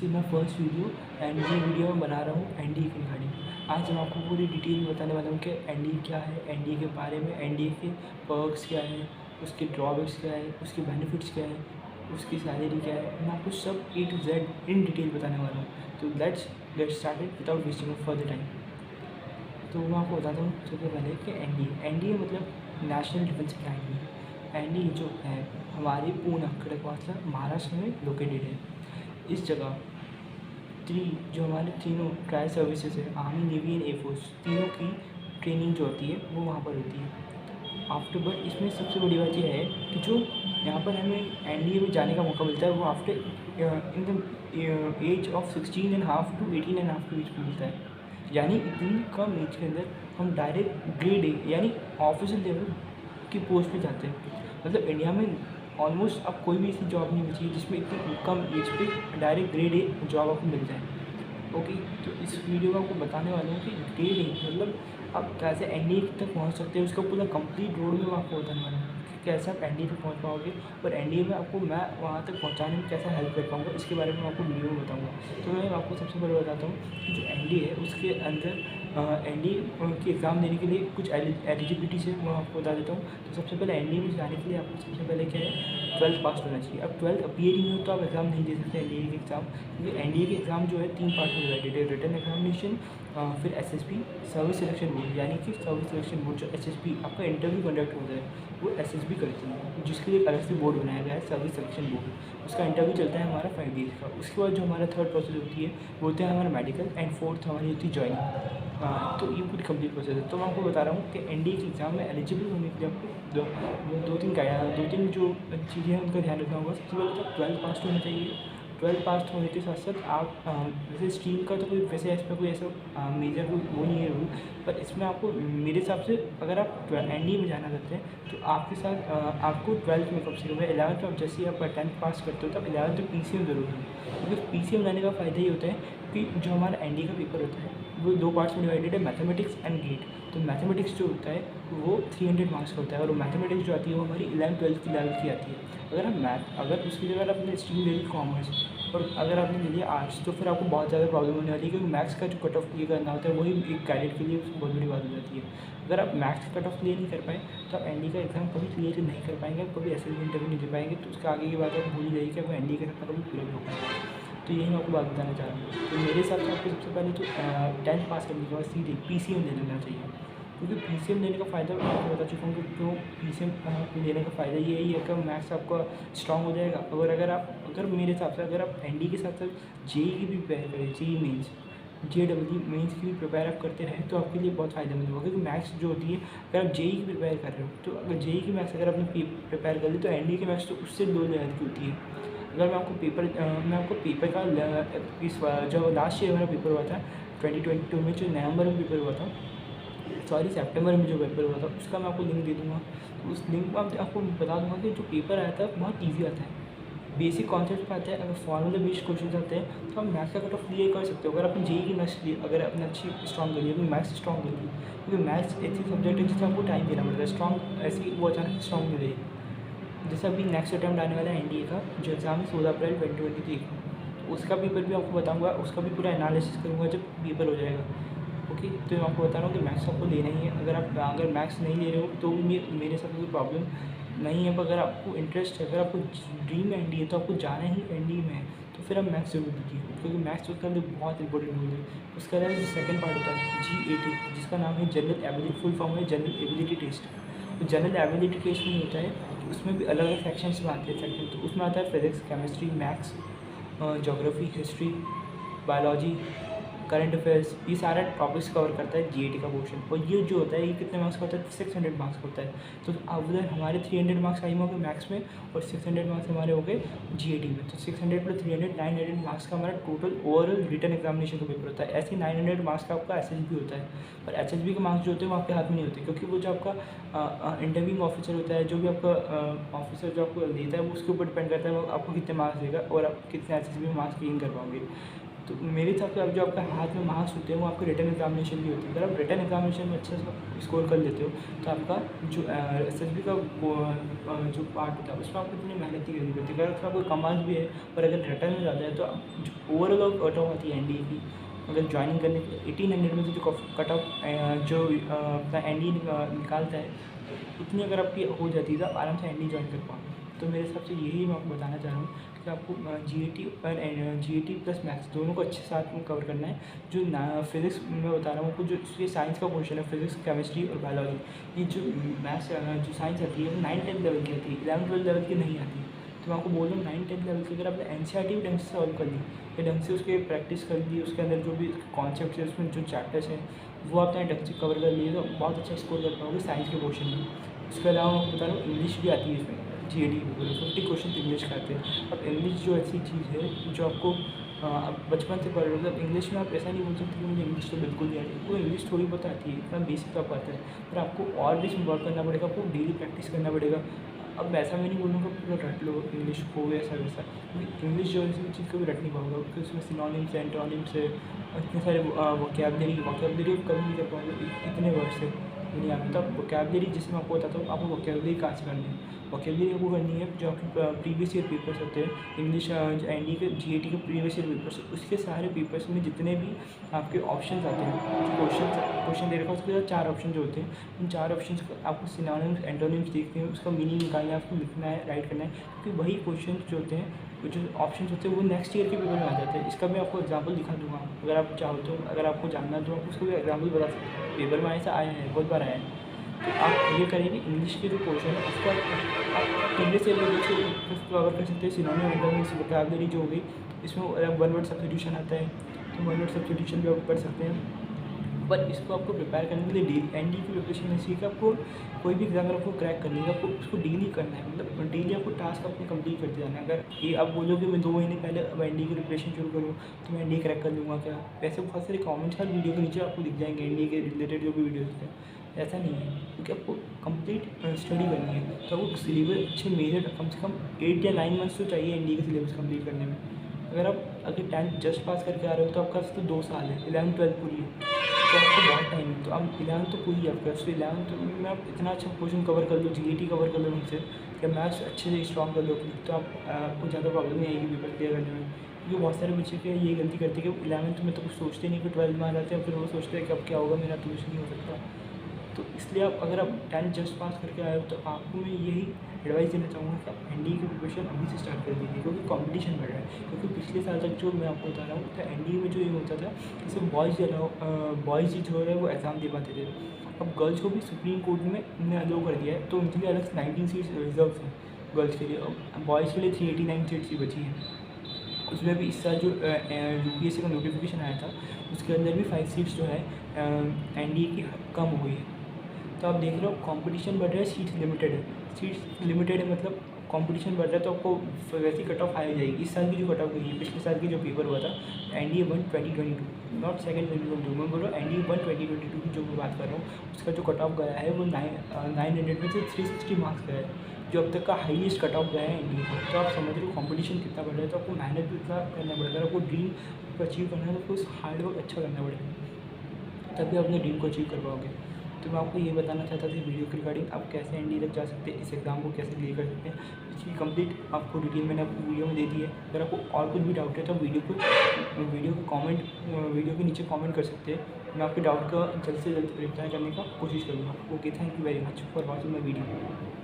This is my first video and ये video मैं बना रहा हूँ एनडीए की रिगार्डिंग। आज मैं आपको पूरी डिटेल में बताने वाला हूँ कि एनडीए क्या है, एनडीए के बारे में, एनडीए के पर्क्स क्या है, उसके ड्रॉबैक्स क्या है, उसके बेनिफिट्स क्या है, उसकी सैलरी क्या है। मैं आपको सब A to Z in detail बताने वाला हूँ। तो let's get started without wasting further time. तो मैं आपको बताता हूँ सबसे पहले कि एनडीए मतलब नेशनल डिफेंस अकेडमी। एनडीए जो है हमारे पूना खड़गवासला महाराष्ट्र में लोकेटेड है। इस जगह जो हमारे तीनों ट्रायल सर्विसेज है, आर्मी, नेवी एंड एयरफोर्स, तीनों की ट्रेनिंग जो होती है वो वहाँ पर होती है। आफ्टर बट इसमें सबसे बड़ी बात यह है कि जो यहाँ पर हमें एनडीए में जाने का मौका मिलता है वो after in the age of 16.5 to 18.5 के बीच में मिलता है। यानी इतनी कम एज के अंदर हम डायरेक्ट ग्रेड ए यानी ऑफिसर लेवल की पोस्ट पे जाते हैं। मतलब इंडिया में ऑलमोस्ट अब कोई भी ऐसी जॉब नहीं बची है जिसमें इतनी कम एज पे डायरेक्ट ग्रेड ए जॉब आपको मिल जाए। ओके, तो इस वीडियो में आपको बताने वाला हूँ कि ग्रेड ए मतलब आप कैसे एनडीए तक पहुँच सकते हैं, उसका पूरा कंप्लीट रोड में आपको बताने वाला हूँ कि कैसे आप एनडीए तक पहुँच पाओगे और एनडीए में आपको मैं वहाँ तक पहुँचाने में कैसा हेल्प कर पाऊँगा, इसके बारे में आपको वीडियो में बताऊँगा। तो मैं आपको सबसे पहले बताता हूँ कि जो एनडीए है उसके अंदर एनडीए की एग्ज़ाम देने के लिए कुछ एलिजिबिलिटी है वो आपको बता देता हूँ। तो सबसे पहले एनडीए में जाने के लिए आपको सबसे पहले क्या है, 12th पास होना चाहिए। अब 12th अपीयर ही नहीं हो तो आप एग्ज़ाम नहीं दे सकते एनडीए की एग्ज़ाम, क्योंकि एनडीए की एग्ज़ाम जो है 3 पार्ट में डिवाइडेड है, रिटन एग्जामिनेशन, फिर एसएसबी सर्विस सिलेक्शन बोर्ड, यानी कि सर्विस सिलेक्शन बोर्ड जो एसएसबी आपका इंटरव्यू कंडक्ट होता है वो एसएसबी करती है, जिसके लिए अलग से बोर्ड बनाया गया है सर्विस सिलेक्शन बोर्ड। उसका इंटरव्यू चलता है हमारा 5 डेज़ का। उसके बाद जो हमारा थर्ड प्रोसेस होती है वो होता है हमारा मेडिकल एंड फोर्थ हमारी होती है ज्वाइनिंग। तो ये पूरी कंप्लीट प्रोसेस है। तो मैं आपको बता रहा हूँ कि एनडीए की एग्ज़ाम में एलिजिबल होने के लिए आपको दो तीन जो चीज़ें हैं उनका ध्यान रखना होगा। सबसे पहले तो 12th पास होना चाहिए। 12th पास होने के साथ साथ आप वैसे स्ट्रीम का तो कोई वैसे इसमें कोई ऐसा मेजर वो नहीं है रूल, पर इसमें आपको मेरे हिसाब से अगर आप एनडीए में जाना चाहते हैं तो आपके साथ आपको 12th में कम से कम 11th में जैसे आप 10th पास करते हो तब 11th में पीसीएम ज़रूर है, क्योंकि पीसीएम लाने का फ़ायदा ये होता है कि जो हमारा एनडीए का पेपर होता है वो 2 पार्ट्स में डिवाइडेड है, मैथमेटिक्स एंड गेट। तो मैथमेटिक्स जो होता है वो 300 मार्क्स का होता है और मैथमेटिक्स जो आती है वो हमारी 11th-12th की लेवल की आती है। अगर उसकी जगह आपने स्ट्रीम ले ली कॉमर्स और अगर आपने ले लिया आर्ट्स तो फिर आपको बहुत ज़्यादा प्रॉब्लम होने वाली है, क्योंकि मैथ्स का जो कट ऑफ क्लियर करना होता है वही एक कैडेट के लिए बहुत बड़ी बात हो जाती है। अगर आप मैथ्स का कट ऑफ क्लियर नहीं कर पाए तो आप एनडीए का एग्ज़ाम कभी क्लियर नहीं कर पाएंगे, आप कभी एसएसबी इंटरव्यू नहीं दे पाएंगे, तो उसका आगे की बात आप भूल जाइए कि आपको एनडीए का सपना कभी पूरा नहीं हो पाएगा। तो यही मैं आपको बात बताना चाह रहा हूँ। तो मेरे हिसाब से आपको सबसे पहले तो 10th पास करने के बाद सीधे पीसीएम ले लेना चाहिए, क्योंकि पीसीएम लेने का फ़ायदा मैं आपको बता चुका हूँ कि क्यों पीसीएम लेने का फ़ायदा यही है कि मैथ्स आपका स्ट्रॉन्ग हो जाएगा। और अगर मेरे हिसाब से अगर आप एनडीए के साथ साथ जेई की भी प्रिपेयर करें, जेई मेंस, जेईई मेंस की भी प्रिपेयर आप करते रहें तो आपके लिए बहुत फ़ायदेमंद होगा, क्योंकि मैथ्स जो होती है अगर आप जेई की प्रिपेयर कर रहे हो तो अगर जेई की मैथ्स अगर आपने प्रिपेयर कर ली तो एनडीए की मैथ्स तो उससे 2 लेवल की होती है। अगर मैं आपको पेपर का इस जो लास्ट ईयर मेरा पेपर हुआ था 2022 में, जो नवंबर में पेपर हुआ था, सॉरी सितंबर में जो पेपर हुआ था उसका मैं आपको लिंक दे दूँगा। तो उस लिंक में आपको बता दूँगा कि जो पेपर आया था बहुत ईजी आता है, बेसिक कॉन्सेप्ट पे आता है। अगर फॉर्मूला बेस्ड क्वेश्चन आते हैं तो आप मैथ्स का कट ऑफ क्लियर कर सकते हो। अगर आपने जेई की मैथ्स ली, अगर आपने अच्छी स्ट्रॉन्ग करी है तो मैथ्स स्ट्रॉन्ग करी, क्योंकि मैथ्स ऐसी सब्जेक्ट है जिससे आपको टाइम देना पड़ता है। स्ट्रॉन्ग ऐसी वो अचानक स्ट्रॉन्ग नहीं रहेगी। जैसे अभी नेक्स्ट अटैम्प्ट आने वाला है एनडीए का जो एग्ज़ाम है 16 अप्रैल 2023 को, तो उसका पेपर भी आपको बताऊँगा, उसका भी पूरा एनालिसिस करूँगा जब पेपर हो जाएगा। ओके, तो मैं आपको बता रहा हूँ कि मैथ्स आपको लेना ही है। अगर मैथ्स नहीं ले रहे हो तो भी मेरे साथ कोई प्रॉब्लम नहीं है, पर अगर आपको इंटरेस्ट है, अगर आपको ड्रीम एनडीए है तो आपको जाना ही एनडीए में है, तो फिर आप मैथ्स जरूर दीजिए, क्योंकि मैथ्स उसके अंदर बहुत इंपॉर्टेंट रोल है। उसका अलावा जो सेकंड पार्ट होता है जीएटी, जिसका नाम है जनरल एबिलिटी, फुल फॉर्म है जनरल एबिलिटी टेस्ट। तो जनरल एबिलिटी टेस्ट में होता है तो उसमें भी अलग अलग सेक्शंस में आते हैं सेक्शन। तो उसमें आता है physics, chemistry, maths, geography, history, biology, current affairs, ये सारा टॉपिक्स कवर करता है जीएटी का पोर्शन। और ये जो होता है ये कितने मार्क्स का होता है, 600 मार्क्स का होता है। तो अब उधर हमारे 300 मार्क्स आई हो गए मैथ्स में और 600 मार्क्स हमारे हो गए जीएटी में। तो 600 + 300 900 मार्क्स का हमारा टोटल ओवरऑल रिटन एग्जामिनेशन का पेपर होता है। ऐसे 900 मार्क्स का आपका एसएसबी होता है, पर एसएसबी के मार्क्स जो होते हैं वो आपके हाथ में नहीं होते, क्योंकि वो जो आपका इंटरव्यूइंग ऑफिसर होता है, जो भी आपका ऑफिसर जो आपको देता है वो उसके ऊपर डिपेंड करता है वो आपको कितने मार्क्स देगा और आप कितने एसएसबी में मार्क्स गेन कर पाओगे। तो मेरे हिसाब से अब जो आपके हाथ में मार्क्स होते हैं वो आपके रिटन एग्जामिनेशन की होती है। अगर आप रिटन एग्जामिनेशन में अच्छे से स्कोर कर लेते हो तो आपका जो एसएसबी का जो पार्ट होता है उसमें आपको इतनी मेहनत नहीं करनी पड़ती। अगर उसमें आपको कम मार्क्स भी है और अगर रिटर्न में ज़्यादा है तो जो ओवरऑल कट ऑफ आती है एनडीए की, अगर ज्वाइनिंग करने के 1800 में से जो कट ऑफ जो अपना एनडीए निकालता है उतनी अगर आपकी हो जाती है तो आप आराम से एनडीए ज्वाइन कर पाओ। तो मेरे हिसाब से यही मैं आपको बताना चाह रहा हूँ कि आपको जीएटी और जीएटी प्लस मैथ्स दोनों को अच्छे साथ में कवर करना है। जो फिज़िक्स मैं बता रहा हूँ आपको, जो ये साइंस का पोर्शन है, फिज़िक्स, केमिस्ट्री और बायोलॉजी, ये जो मैथ्स जो साइंस आती है वो 9th-10th लेवल की आती है, 11th-12th लेवल की नहीं आती। तो मैं आपको बोल रहा हूँ 9th-10th लेवल की अगर आपने एनसीईआरटी भी ढंग से सॉल्व कर ली या ढंग से उसके प्रैक्टिस कर ली, उसके अंदर जो भी कॉन्सेप्ट है उसमें जो चैप्टर्स हैं वो आपने ढंग से कवर कर लिए तो बहुत अच्छा स्कोर कर पाओगे साइंस के पोर्शन में। इसके अलावा मैं बता रहा हूँ इंग्लिश भी आती है इसमें, जीएडी में 50 क्वेश्चन इंग्लिश का आते हैं। अब इंग्लिश जो ऐसी चीज़ है जो आपको अब बचपन से पढ़ रहे हो, मतलब इंग्लिश में आप ऐसा नहीं बोल सकते कि मुझे इंग्लिश तो बिल्कुल नहीं आती, वो इंग्लिश थोड़ी बहुत आती है, इतना बेसिक आपको आता है, पर आपको और भी इसमें वर्क करना पड़ेगा, आपको डेली प्रैक्टिस करना पड़ेगा। अब ऐसा मैं नहीं बोलूँगा पूरा रट लो इंग्लिश को ऐसा वैसा, क्योंकि इंग्लिश जो ऐसी चीज़ कभी रट नहीं पाऊंगा, क्योंकि उसमें सिनोनिम्स है, एंटोनिम्स है, इतने सारे वोकैबुलरी कभी नहीं कर पाऊंगा, इतने वर्ड से नहीं आता। तब वोकैबुलरी जिसमें आपको बताता हूँ आपको वोकैबुलरी कहाँ से करनी है। वोकैबुलरी आपको करनी है जो आपके प्रीवियस ईयर पेपर्स होते हैं इंग्लिश एनडी के जीएटी के प्रीवियस ईयर पेपर्स, उसके सारे पेपर्स में जितने भी आपके ऑप्शन आते हैं, जो क्वेश्चन दे रखा है उसके साथ 4 ऑप्शन जो होते हैं, उन 4 ऑप्शन को आपको सिनोनिम्स एंटोनिम्स देखते हैं, उसका मीनिंग निकालना है, आपको लिखना है, राइट करना है, क्योंकि वही क्वेश्चन जो होते हैं, जो ऑप्शन होते हैं वो नेक्स्ट ईयर के पेपर में आ जाते हैं। इसका मैं आपको एग्जाम्पल दिखा दूँगा, अगर आप चाहो तो, अगर आपको जानना है तो आप उसको भी एग्जाम्पल बता सकते हैं, पेपर में ऐसा आया है, बहुत बार आया है। तो आप ये करेंगे इंग्लिश के जो पोर्शन है उसका आप प्रीवियस ईयर लेवल से कवर कर सकते हैं। सिनोनिम एंटोनिम्स वोकैबुलरी जो होगी इसमें वन वर्ड सब्स्टिट्यूशन आता है, तो वन वर्ड सब्स्टिट्यूशन भी आप कर सकते हैं। पर इसको आपको प्रिपेयर करने के लिए एनडी की प्रिपरेशन ऐसी है कि आपको कोई भी एग्जाम आपको क्रैक करनी है, आपको उसको डेली करना है, मतलब डेली आपको टास्क अपने कंप्लीट करते जाना है। अगर ये आप बोलोगे मैं 2 महीने पहले अब एनडी की प्रिपरेशन शुरू करूँ तो मैं एनडी क्रैक कर लूँगा क्या? वैसे बहुत सारे कमेंट्स हर वीडियो के नीचे आपको दिख जाएंगे एनडी के रिलेटेड जो भी वीडियोज़ हैं, ऐसा नहीं है, क्योंकि आपको कंप्लीट स्टडी करनी है। तो आपको सिलेबस अच्छे मेजर कम से कम 8 या 9 मंथ्स तो चाहिए एनडी का सिलेबस कंप्लीट करने में। अगर 10th जस्ट पास करके आ रहे हो तो आपका तो 2 साल है, 11th-12th पूरी है, तो आपको बहुत टाइम है। तो आप 11th तो पूरी है आपका, तो 11th में आप इतना अच्छा पोर्शन कवर कर लो, जीएटी कवर कर लो उनसे, या मैथ्स अच्छे से स्ट्रॉन्ग कर लो अपनी, तो आपको ज़्यादा प्रॉब्लम नहीं आएगी पेपर क्लियर करने में। क्योंकि बहुत सारे बच्चे के ये गलती करते हैं कि 11th में तो कुछ सोचते नहीं, फिर 12th में आ जाते हैं, फिर वो सोचते हैं कि अब क्या होगा, मेरा तो कुछ नहीं हो सकता। तो इसलिए आप अगर आप 10th जस्ट पास करके आए हो तो आपको मैं यही एडवाइस देना चाहूँगा कि आप एनडीए की प्रिपरेशन अभी से स्टार्ट कर दीजिए, क्योंकि कंपटीशन बढ़ रहा है। क्योंकि पिछले साल तक जो मैं आपको बता रहा हूँ तो एनडीए में जो ये होता था जैसे बॉयज़ जो है वो एग्ज़ाम दे पाते थे, अब गर्ल्स को भी सुप्रीम कोर्ट में ने अलो कर दिया है, तो उनके लिए अलग 19 सीट्स रिजर्व हैं गर्ल्स के लिए, और बॉयज़ के लिए 389 सीट्स ही बची हैं। उसमें भी इस साल जो यूपीएससी का नोटिफिकेशन आया था उसके अंदर भी 5 सीट्स जो है एनडीए की कम हो गई है। तो आप देख रहे हो कंपटीशन बढ़ रहा है, सीट्स लिमिटेड है, मतलब कंपटीशन बढ़ रहा है तो आपको वैसी कट ऑफ हाई जाएगी। इस साल की जो कट ऑफ गई है, पिछले साल की जो पेपर हुआ था एनडीए 1 2022, नॉट सेकेंड 2022, मैं बोल रहा हूँ एनडीए 1 2022 की जो मैं बात कर रहा हूँ उसका जो कट ऑफ गया है वो 900 में से 360 मार्क्स गया है, जो अब तक का हाईएस्ट कट ऑफ गया है एनडीए का। तो आप समझ रहे हो कंपटीशन कितना बढ़ रहा है, तो आपको मेहनत भी उतना करना पड़ेगा। अगर आपको ड्रीम को अचीव करना है तो आपको हार्ड वर्क अच्छा करना पड़ेगा, तभी अपने ड्रीम को अचीव कर पाओगे। तो मैं आपको ये बताना चाहता था वीडियो के रिगार्डिंग आप कैसे एनडीए तक जा सकते हैं, इस एग्ज़ाम को कैसे क्लियर कर सकते हैं, इसकी कंप्लीट आपको डिटेल मैंने आपको वीडियो में दे दी है। अगर आपको और कुछ भी डाउट है तो वीडियो के नीचे कमेंट कर सकते हैं, मैं आपके डाउट का जल्द से जल्द रिप्लाई करने का कोशिश करूँगा। Okay, thank you very much for watching my video.